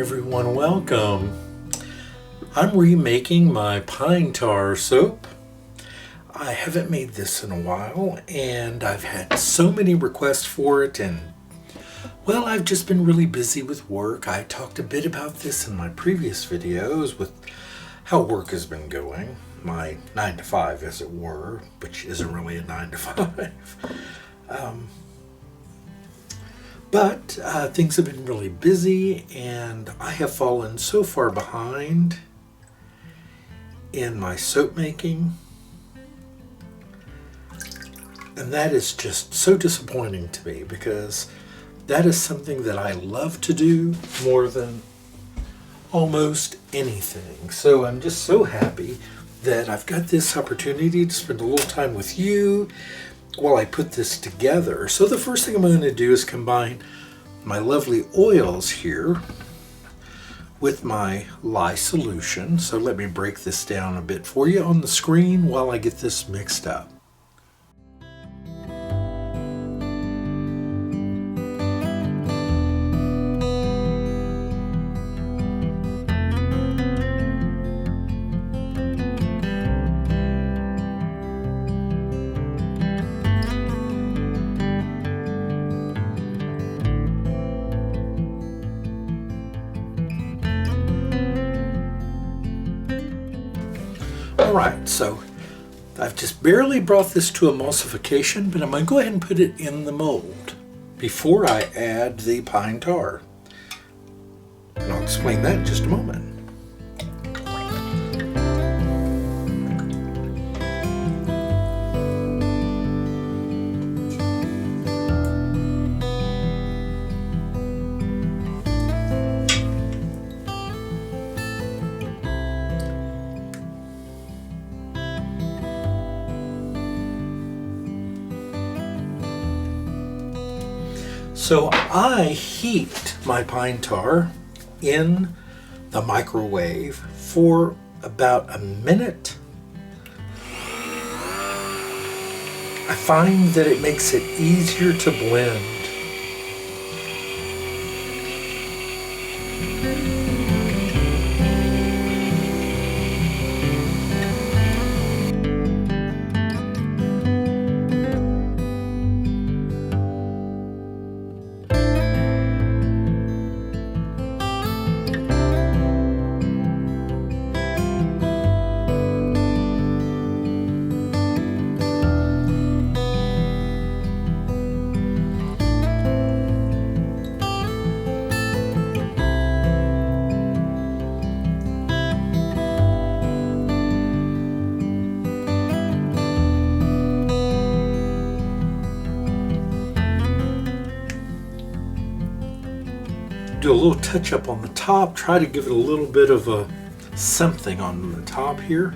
everyone, welcome. I'm remaking my pine tar soap. I haven't made this in a while and I've had so many requests for it, and well, I've just been really busy with work. I talked a bit about this in my previous videos with how work has been going. My 9 to 5 as it were, which isn't really a 9 to 5. But things have been really busy and I have fallen so far behind in my soap making. And that is just so disappointing to me because that is something that I love to do more than almost anything. So I'm just so happy that I've got this opportunity to spend a little time with you while I put this together. So the first thing I'm going to do is combine my lovely oils here with my lye solution. So let me break this down a bit for you on the screen while I get this mixed up. Alright, so I've just barely brought this to emulsification, but I'm going to go ahead and put it in the mold before I add the pine tar. And I'll explain that in just a moment. So I heat my pine tar in the microwave for about a minute. I find that it makes it easier to blend. Do a little touch up on the top, try to give it a little bit of a something on the top here.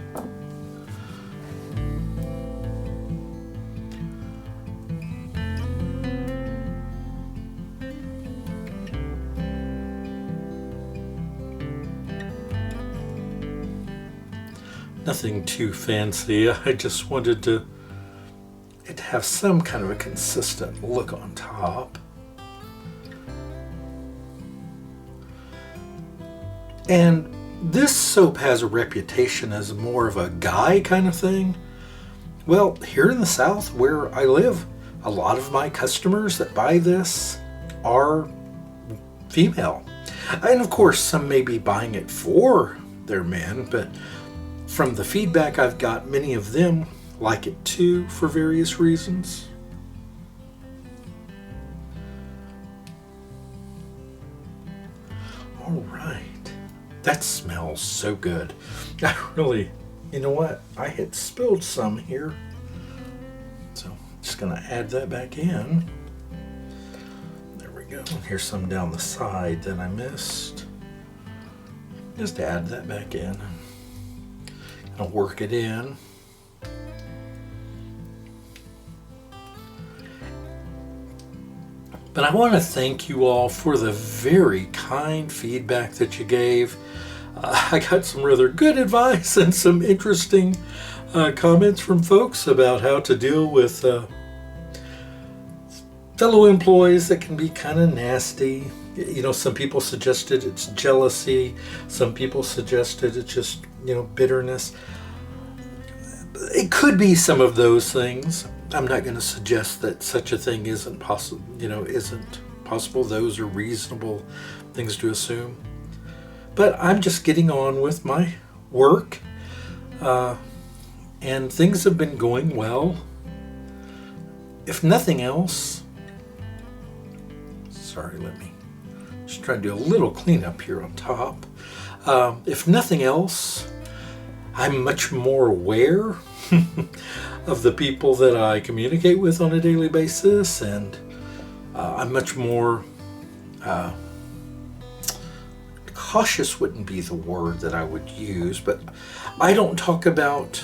Nothing too fancy. I just wanted it to have some kind of a consistent look on top. And this soap has a reputation as more of a guy kind of thing. Well, here in the South where I live, a lot of my customers that buy this are female. And of course, some may be buying it for their men, but from the feedback I've got, many of them like it too for various reasons. All right. That smells so good. I really, you know what? I had spilled some here. So I'm just going to add that back in. There we go. Here's some down the side that I missed. Just add that back in. I'll work it in. But I want to thank you all for the very kind feedback that you gave. I got some rather good advice and some interesting comments from folks about how to deal with fellow employees that can be kind of nasty. Some people suggested it's jealousy. Some people suggested it's just, bitterness. It could be some of those things. I'm not going to suggest that such a thing isn't possible. Isn't possible. Those are reasonable things to assume. But I'm just getting on with my work, and things have been going well. If nothing else, sorry, let me just try to do a little cleanup here on top. If nothing else, I'm much more aware of the people that I communicate with on a daily basis, and I'm much more cautious wouldn't be the word that I would use, but I don't talk about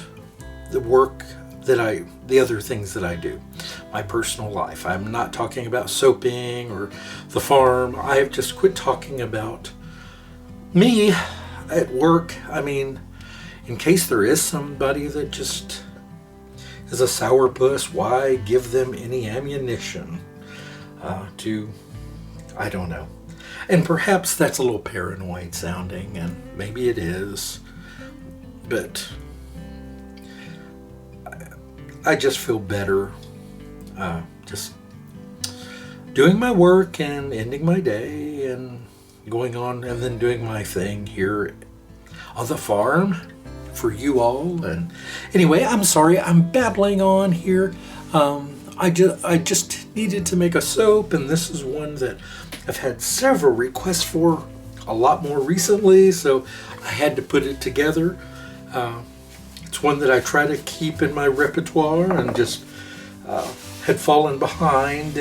the work the other things that I do, my personal life. I'm not talking about soaping or the farm. I have just quit talking about me at work. I mean, in case there is somebody that just is a sourpuss, why give them any ammunition I don't know. And perhaps that's a little paranoid sounding, and maybe it is, but I just feel better just doing my work and ending my day and going on and then doing my thing here on the farm for you all. And anyway, I'm sorry, I'm babbling on here. I just needed to make a soap, and this is one that I've had several requests for a lot more recently, so I had to put it together. It's one that I try to keep in my repertoire, and just had fallen behind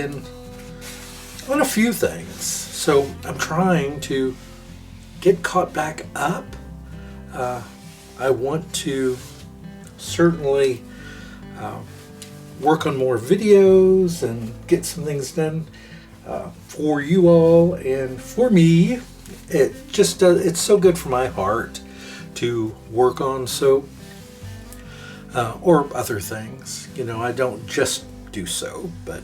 on a few things. So I'm trying to get caught back up. I want to certainly work on more videos and get some things done for you all and for me. It just it's so good for my heart to work on soap or other things. I don't just do soap, but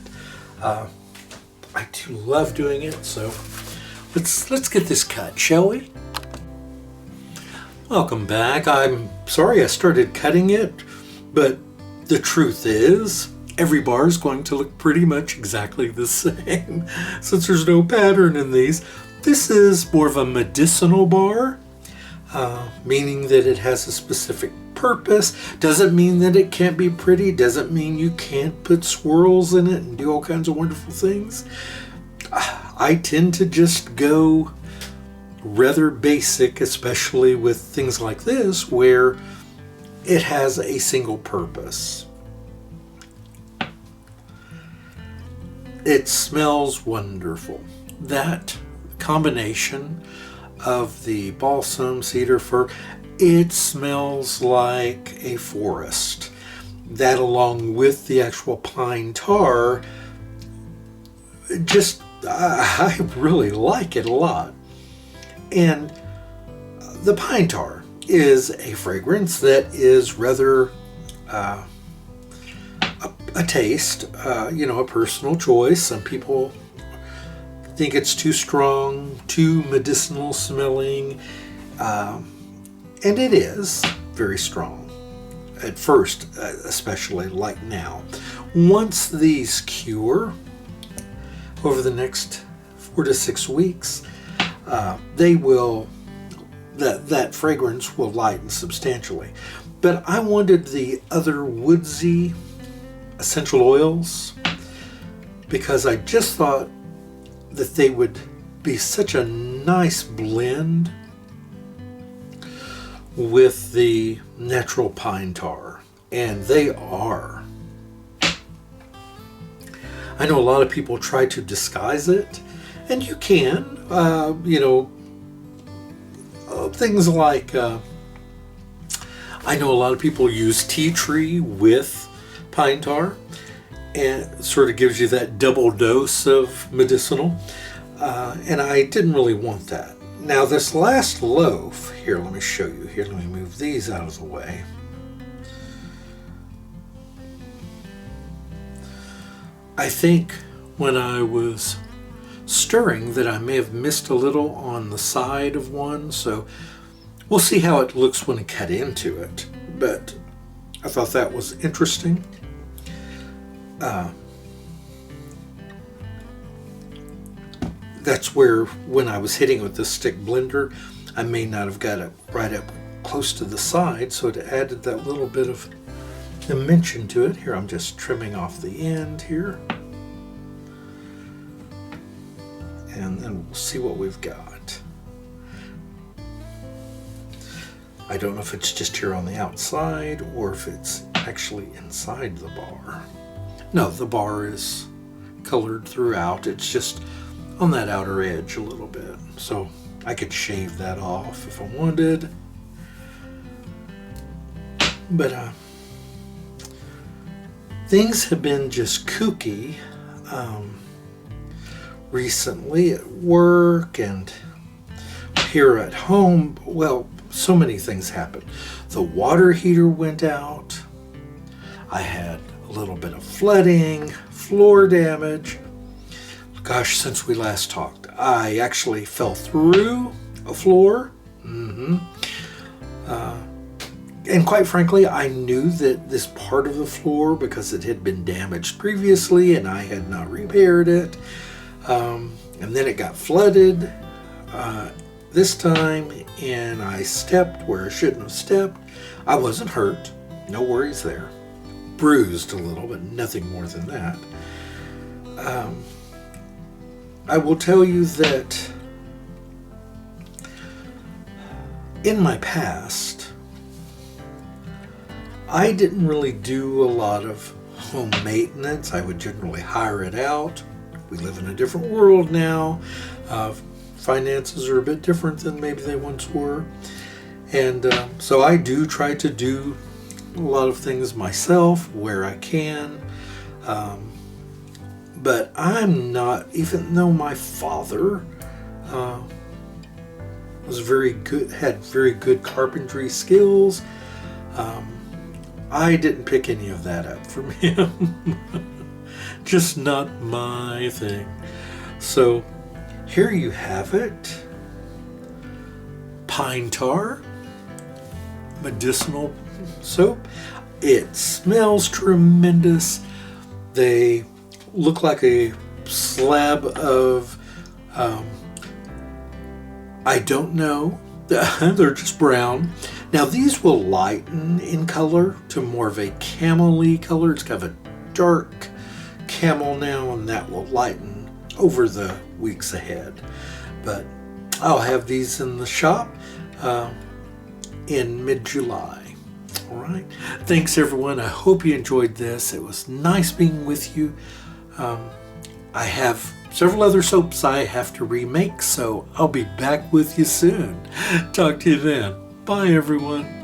I do love doing it. So let's get this cut, shall we? Welcome back. I'm sorry I started cutting it, but the truth is, every bar is going to look pretty much exactly the same since there's no pattern in these. This is more of a medicinal bar, meaning that it has a specific purpose. Doesn't mean that it can't be pretty. Doesn't mean you can't put swirls in it and do all kinds of wonderful things. I tend to just go rather basic, especially with things like this, where it has a single purpose. It smells wonderful. That combination of the balsam, cedar, fir, it smells like a forest. That, along with the actual pine tar, just, I really like it a lot. And the pine tar is a fragrance that is rather a taste, a personal choice. Some people think it's too strong, too medicinal smelling, and it is very strong at first, especially like now. Once these cure over the next 4 to 6 weeks, that fragrance will lighten substantially. But I wanted the other woodsy essential oils because I just thought that they would be such a nice blend with the natural pine tar, and they are. I know a lot of people try to disguise it, and you can, things like, I know a lot of people use tea tree with pine tar, and it sort of gives you that double dose of medicinal, and I didn't really want that. Now this last loaf, here, let me show you. Here, let me move these out of the way. I think when I was stirring that I may have missed a little on the side of one, so we'll see how it looks when I cut into it. But I thought that was interesting. That's where, when I was hitting with the stick blender, I may not have got it right up close to the side, so it added that little bit of dimension to it. Here, I'm just trimming off the end here. And then we'll see what we've got. I don't know if it's just here on the outside or if it's actually inside the bar. No, the bar is colored throughout. It's just on that outer edge a little bit. So I could shave that off if I wanted. But things have been just kooky recently at work and here at home. Well, so many things happened. The water heater went out. I had a little bit of flooding, floor damage. Gosh, since we last talked, I actually fell through a floor. And quite frankly, I knew that this part of the floor, because it had been damaged previously and I had not repaired it, and then it got flooded this time, and I stepped where I shouldn't have stepped. I wasn't hurt, no worries there. Bruised a little, but nothing more than that. I will tell you that in my past, I didn't really do a lot of home maintenance. I would generally hire it out. We live in a different world now. Finances are a bit different than maybe they once were. And so I do try to do a lot of things myself where I can. But I'm not, even though my father was very good, had very good carpentry skills, I didn't pick any of that up from him. Just not my thing. So here you have it. Pine tar, medicinal soap. It smells tremendous. They look like a slab of, I don't know, they're just brown. Now these will lighten in color to more of a camel-y color. It's kind of a dark camel now, and that will lighten over the weeks ahead. But I'll have these in the shop in mid-July. All right. Thanks, everyone. I hope you enjoyed this. It was nice being with you. I have several other soaps I have to remake, so I'll be back with you soon. Talk to you then. Bye, everyone.